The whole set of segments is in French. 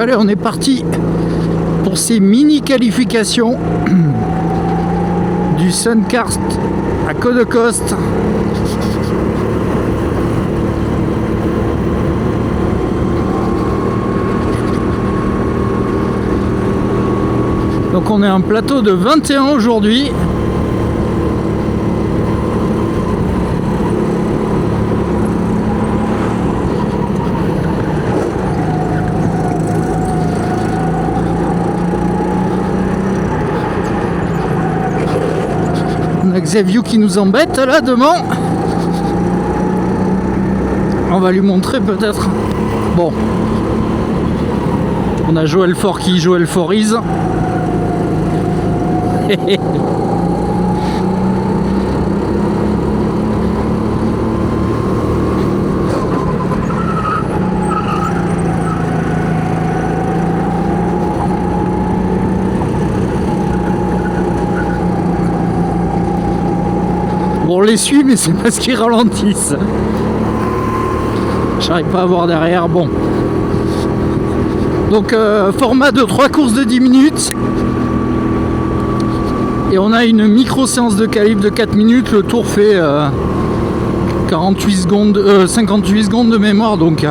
Allez, on est parti pour ces mini qualifications du Suncast à Codecost. Donc on est un plateau de 21 aujourd'hui. On a Xavier qui nous embête là devant. On va lui montrer peut-être. Bon. On a Joël Fort qui Joël Forise. Bon, on les suit, mais c'est parce qu'ils ralentissent. J'arrive pas à voir derrière. Bon. Donc, format de 3 courses de 10 minutes. Et on a une micro-séance de calibre de 4 minutes. Le tour fait 58 secondes, 58 secondes de mémoire. Donc,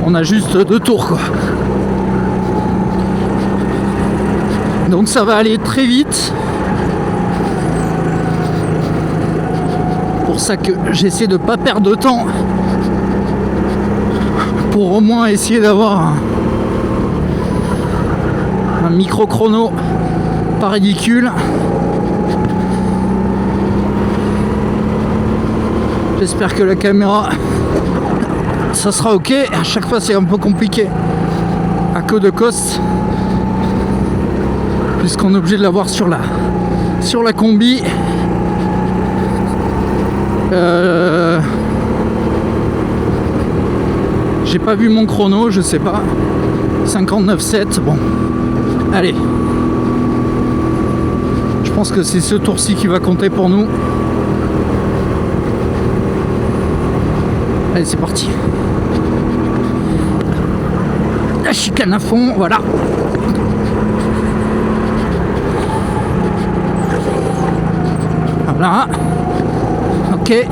on a juste 2 tours, quoi. Donc, ça va aller très vite. Pour ça que j'essaie de pas perdre de temps. Pour au moins essayer d'avoir un micro-chrono. Pas ridicule. J'espère que la caméra ça sera ok. À chaque fois c'est un peu compliqué à Codecost puisqu'on est obligé de l'avoir sur la combi. J'ai pas vu mon chrono, je sais pas. 59,7. Bon, allez. Je pense que c'est ce tour-ci qui va compter pour nous. Allez, c'est parti. La chicane à fond, voilà. Voilà. Ok.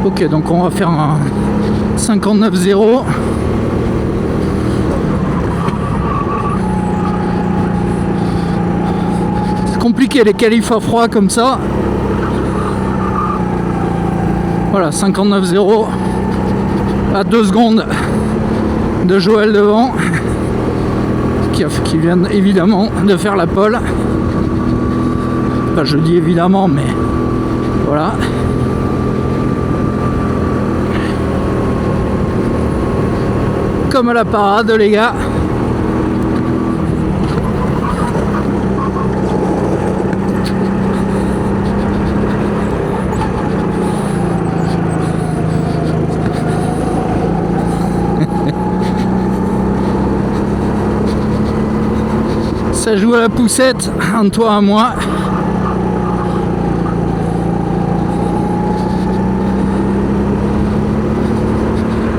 Ok, donc on va faire un 59,0. C'est compliqué les qualifs à froid comme ça. Voilà, 59,0 à 2 secondes de Joël devant qui vient évidemment de faire la pole. Enfin, je dis évidemment, mais voilà. Comme à la parade, les gars. Ça joue à la poussette, un toi à moi.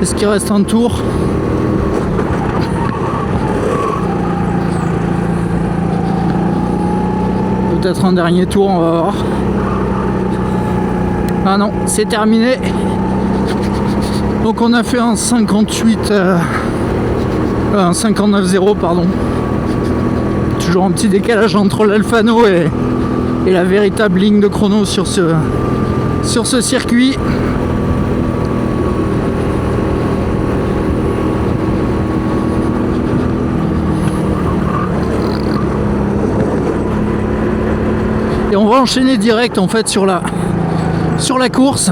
Est-ce qu'il reste un tour ? Peut-être un dernier tour, on va voir. Ah non, c'est terminé. Donc on a fait un 58, un 59,0 pardon. Toujours un petit décalage entre l'Alfano et la véritable ligne de chrono sur ce circuit. Et on va enchaîner direct en fait sur la course.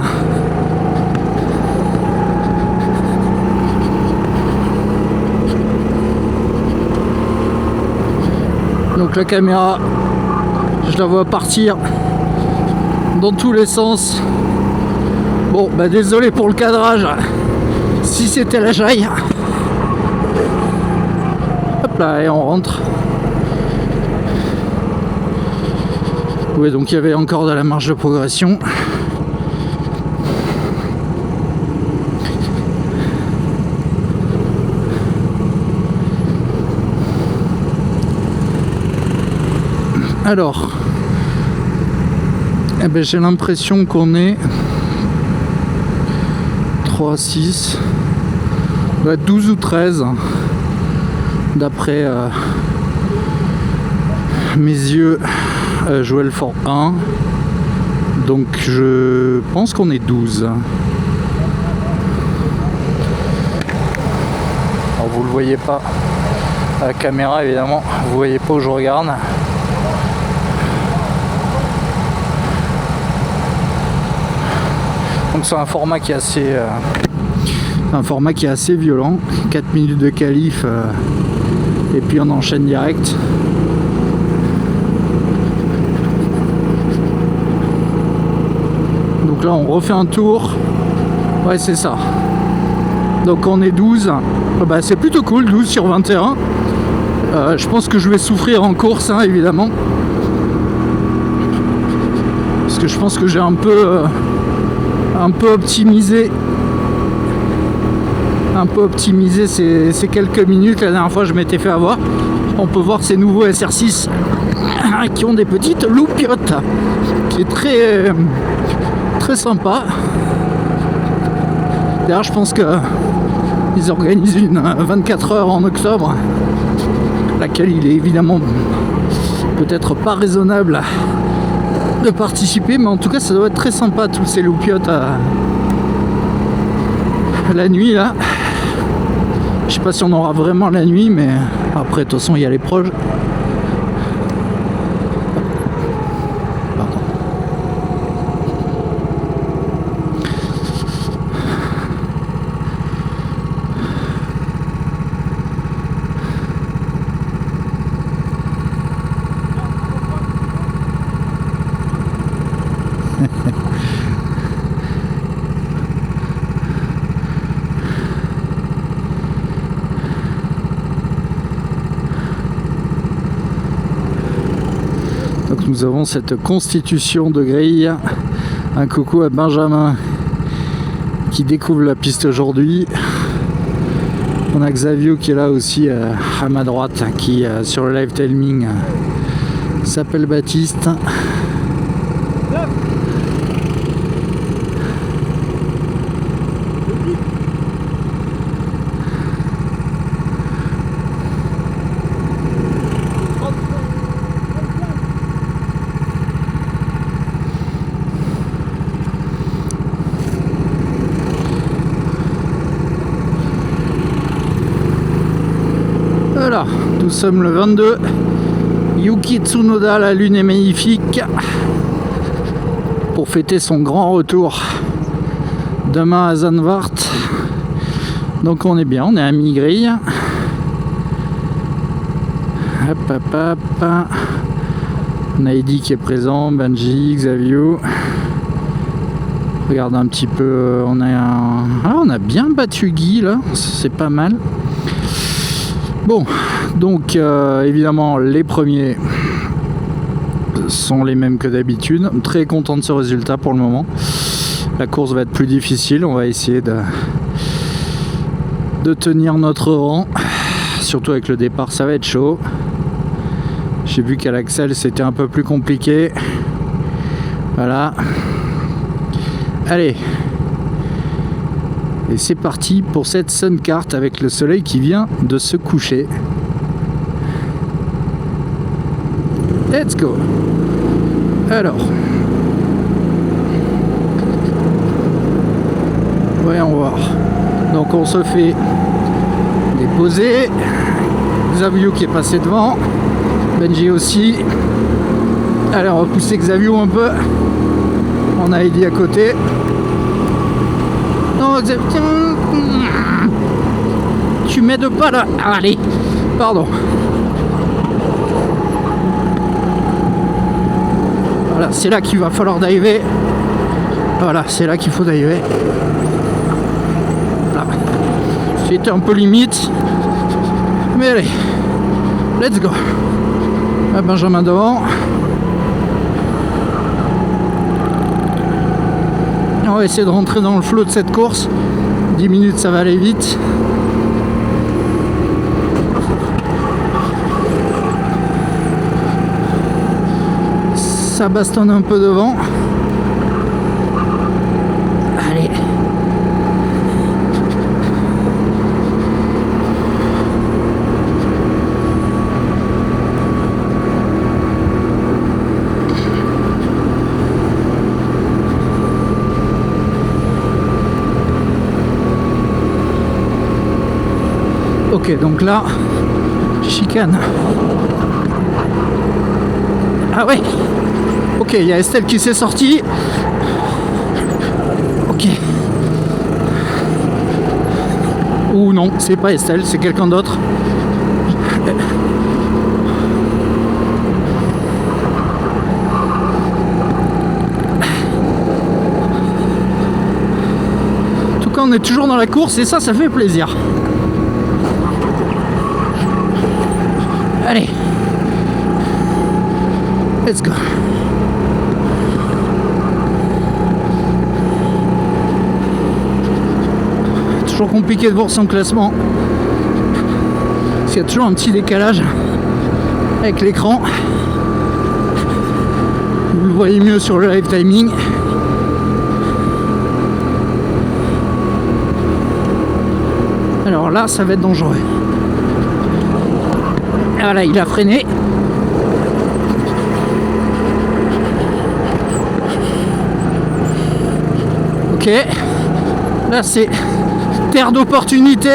Donc la caméra, je la vois partir dans tous les sens. Bon, bah désolé pour le cadrage, si c'était la jaille. Hop là, et on rentre. Oui, donc il y avait encore de la marge de progression. Alors, eh ben, j'ai l'impression qu'on est 3, 6, doit être 12 ou 13 d'après mes yeux. Jouer le Fort 1, donc je pense qu'on est 12. Alors vous le voyez pas à la caméra évidemment, vous voyez pas où je regarde. Donc c'est un format qui est assez violent, 4 minutes de qualif et puis on enchaîne direct. Donc là on refait un tour. Ouais, c'est ça. Donc on est 12. Bah, c'est plutôt cool, 12 sur 21. Je pense que je vais souffrir en course, hein, évidemment. Parce que je pense que j'ai un peu optimisé ces quelques minutes. La dernière fois je m'étais fait avoir. On peut voir ces nouveaux SR6 qui ont des petites loupiottes, qui est très sympa. D'ailleurs je pense que ils organisent une 24 heures en octobre, laquelle il est évidemment peut-être pas raisonnable de participer, mais en tout cas ça doit être très sympa, tous ces loupiottes la nuit là. Je sais pas si on aura vraiment la nuit, mais après de toute façon il y a les proches. Donc nous avons cette constitution de grille. Un coucou à Benjamin qui découvre la piste aujourd'hui. On a Xavier qui est là aussi à ma droite, qui sur le live timing s'appelle Baptiste. Voilà, nous sommes le 22. Yuki Tsunoda, la lune est magnifique, pour fêter son grand retour demain à Zandvoort. Donc on est bien, on est à mi-grille. Hop, hop, hop. On a Eddy qui est présent, Benji, Xavier. Regarde un petit peu, on a bien battu Guy là, c'est pas mal. Bon, donc évidemment les premiers sont les mêmes que d'habitude. Très content de ce résultat pour le moment. La course va être plus difficile, on va essayer de tenir notre rang. Surtout avec le départ, ça va être chaud. J'ai vu qu'à l'Axel c'était un peu plus compliqué. Voilà. Allez. Et c'est parti pour cette Suncart avec le soleil qui vient de se coucher. Let's go. Alors. Voyons voir. Donc on se fait déposer. Xavier qui est passé devant. Benji aussi. Allez, on va pousser Xavier un peu. On a Eddy à côté. Non, Xavier. Tu m'aides pas là. Allez. Pardon. Voilà, c'est là qu'il va falloir diver. Voilà, c'est là qu'il faut diver. Voilà. C'était un peu limite. Mais allez. Let's go. Benjamin devant. On va essayer de rentrer dans le flot de cette course. 10 minutes, ça va aller vite. Ça bastonne un peu devant. Allez. Ok, donc là, chicane. Ah ouais. Ok, il y a Estelle qui s'est sortie. Ok. Ou non, c'est pas Estelle, c'est quelqu'un d'autre. En tout cas, on est toujours dans la course et ça fait plaisir. Allez. Let's go. Toujours compliqué de voir son classement. Parce qu'il y a toujours un petit décalage avec l'écran. Vous le voyez mieux sur le live timing. Alors là, ça va être dangereux. Et voilà, il a freiné. Ok, là c'est terre d'opportunité,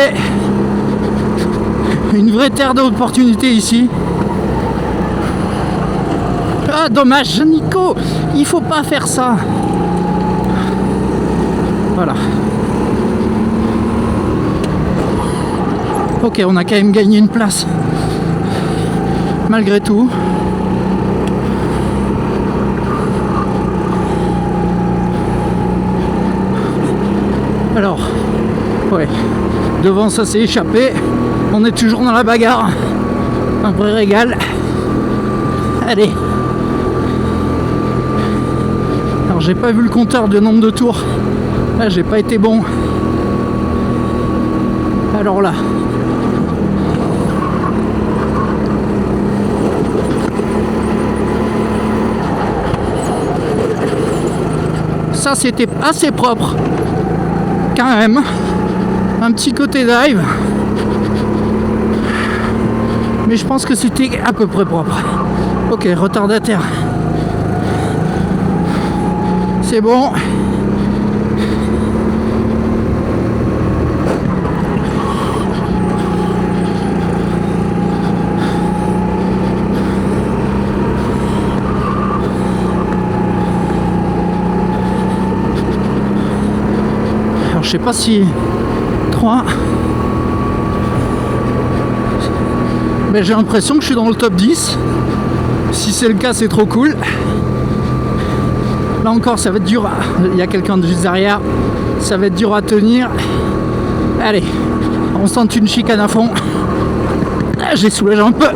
une vraie terre d'opportunité ici. Ah dommage Nico, il faut pas faire ça. Voilà. Ok, on a quand même gagné une place, malgré tout. Alors, ouais, devant ça s'est échappé, on est toujours dans la bagarre, un vrai régal. Allez. Alors j'ai pas vu le compteur de nombre de tours, là j'ai pas été bon. Alors là. Ça c'était assez propre. Quand même, un petit côté dive, mais je pense que c'était à peu près propre. Ok, retardataire, c'est bon. Je sais pas si 3, mais j'ai l'impression que je suis dans le top 10. Si c'est le cas, c'est trop cool. Là encore, ça va être dur. Il y a quelqu'un juste derrière, ça va être dur à tenir. Allez, on tente une chicane à fond. J'ai soulagé un peu,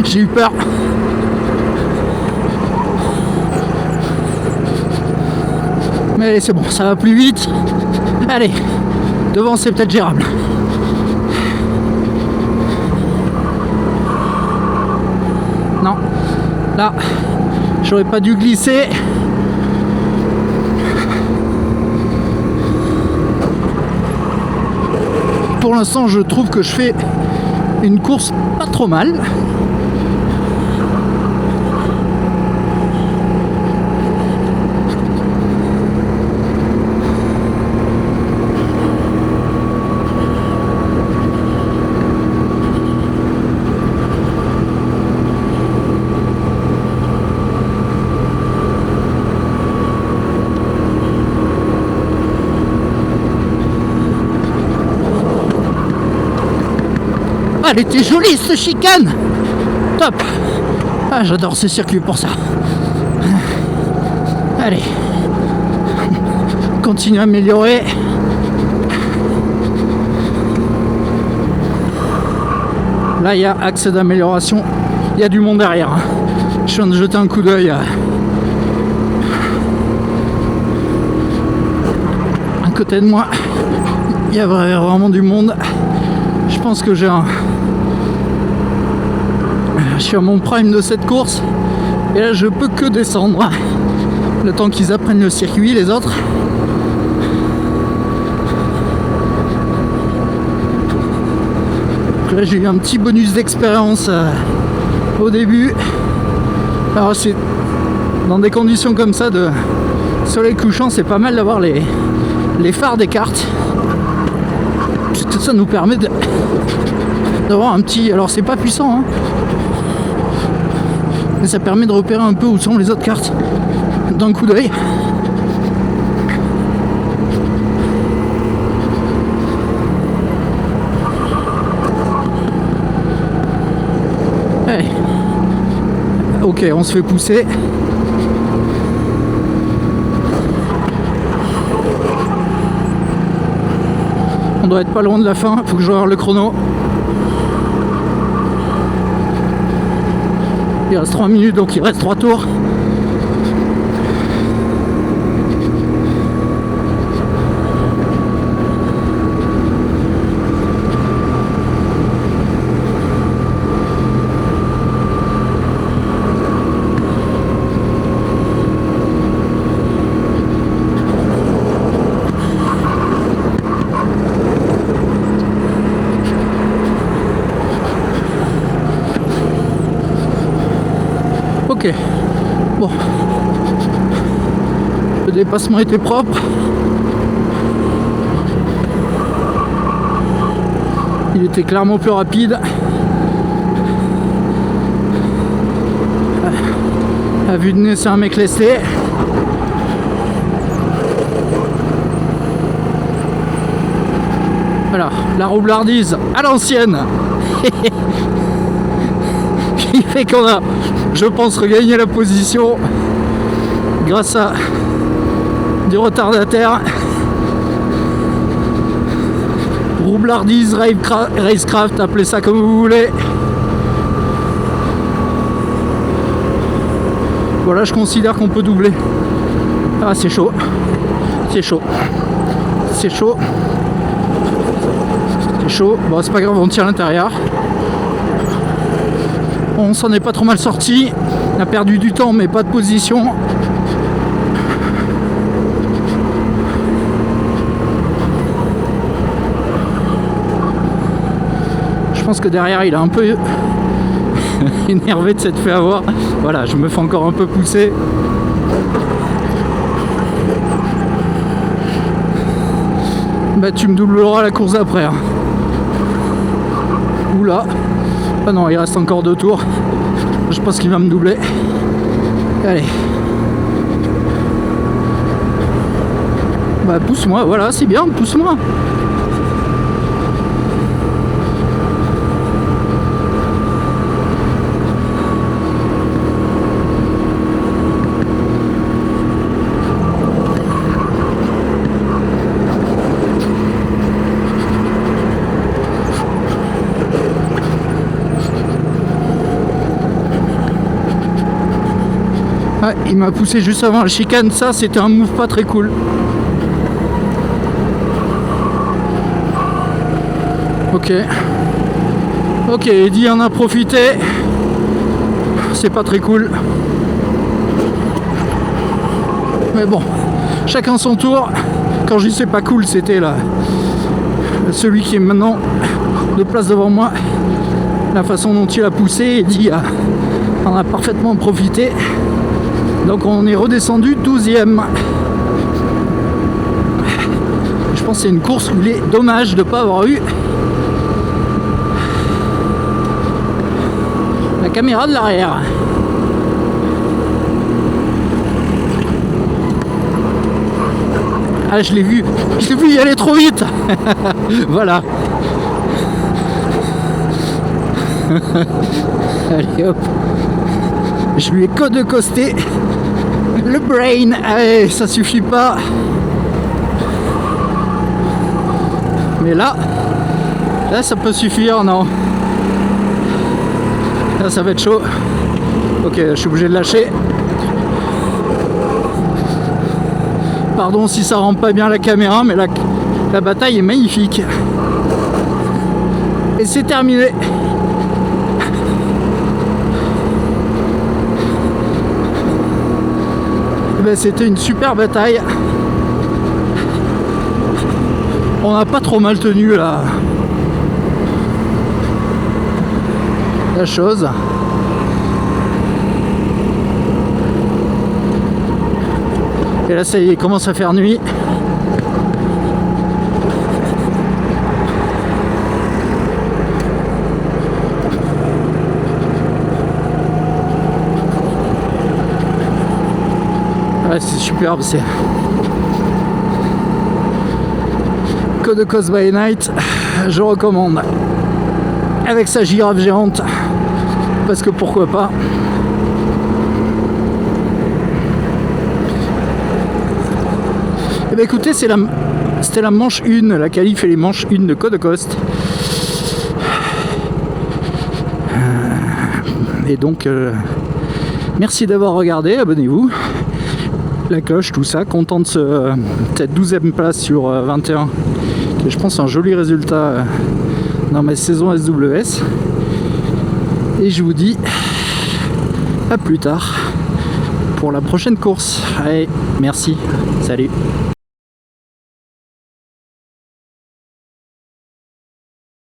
j'ai eu peur. Mais allez, c'est bon, ça va plus vite. Allez, devant c'est peut-être gérable. Non, là, j'aurais pas dû glisser. Pour l'instant, je trouve que je fais une course pas trop mal. Ah, elle était jolie cette chicane. Top. Ah, j'adore ce circuit pour ça. Allez. Continue à améliorer. Là, il y a axe d'amélioration. Il y a du monde derrière. Je viens de jeter un coup d'œil. côté de moi, il y a vraiment du monde. Je pense que je suis à mon prime de cette course. Et là, je peux que descendre. Le temps qu'ils apprennent le circuit, les autres. Donc là, j'ai eu un petit bonus d'expérience au début. Alors, c'est dans des conditions comme ça de soleil couchant, c'est pas mal d'avoir les phares des cartes. Tout ça nous permet d'avoir un petit... Alors, c'est pas puissant, hein, mais ça permet de repérer un peu où sont les autres cartes d'un coup d'œil. Allez. Ok, on se fait pousser. On doit être pas loin de la fin, faut que je regarde le chrono. Il reste 3 minutes, donc il reste 3 tours. Ok, bon, le dépassement était propre, il était clairement plus rapide. À vue de nez, c'est un mec lesté. Voilà, la roublardise à l'ancienne. Qui fait qu'on a, je pense, regagné la position grâce à du retardataire. Roublardise, racecraft, appelez ça comme vous voulez. Voilà, je considère qu'on peut doubler. Ah, c'est chaud. C'est chaud. C'est chaud. C'est chaud. Bon, c'est pas grave, on tient à l'intérieur. On s'en est pas trop mal sorti. On a perdu du temps, mais pas de position. Je pense que derrière, il a un peu énervé de s'être fait avoir. Voilà, je me fais encore un peu pousser. Bah, tu me doubleras la course après. Hein. Oula. Ah non, il reste encore 2 tours. Je pense qu'il va me doubler. Allez. Bah, pousse-moi, voilà, c'est bien, pousse-moi. Ouais, il m'a poussé juste avant la chicane, ça c'était un move pas très cool. Ok. Ok, Eddie en a profité. C'est pas très cool. Mais bon, chacun son tour. Quand je dis c'est pas cool, c'était là celui qui est maintenant de place devant moi. La façon dont il a poussé, Eddie en a parfaitement profité. Donc on est redescendu 12e. Je pense que c'est une course où il est dommage de ne pas avoir eu la caméra de l'arrière. Ah, je l'ai vu y aller trop vite. Voilà. Allez hop. Je lui ai costé le brain. Allez, ça suffit pas. Mais là ça peut suffire, non? Là ça va être chaud. Ok, je suis obligé de lâcher. Pardon si ça rend pas bien la caméra, mais la bataille est magnifique. Et c'est terminé. Ben, c'était une super bataille. On n'a pas trop mal tenu la chose. Et là ça y est, il commence à faire nuit. Ouais, c'est superbe, c'est Code Coast by Night, je recommande. Avec sa girafe géante, parce que pourquoi pas. Eh bien écoutez, c'était la manche 1, la qualif et les manches 1 de Code Coast. Et donc, merci d'avoir regardé, abonnez-vous. La cloche, tout ça, content de cette 12e place sur 21, qui est, je pense, un joli résultat dans ma saison SWS. Et je vous dis à plus tard pour la prochaine course. Allez, merci, salut.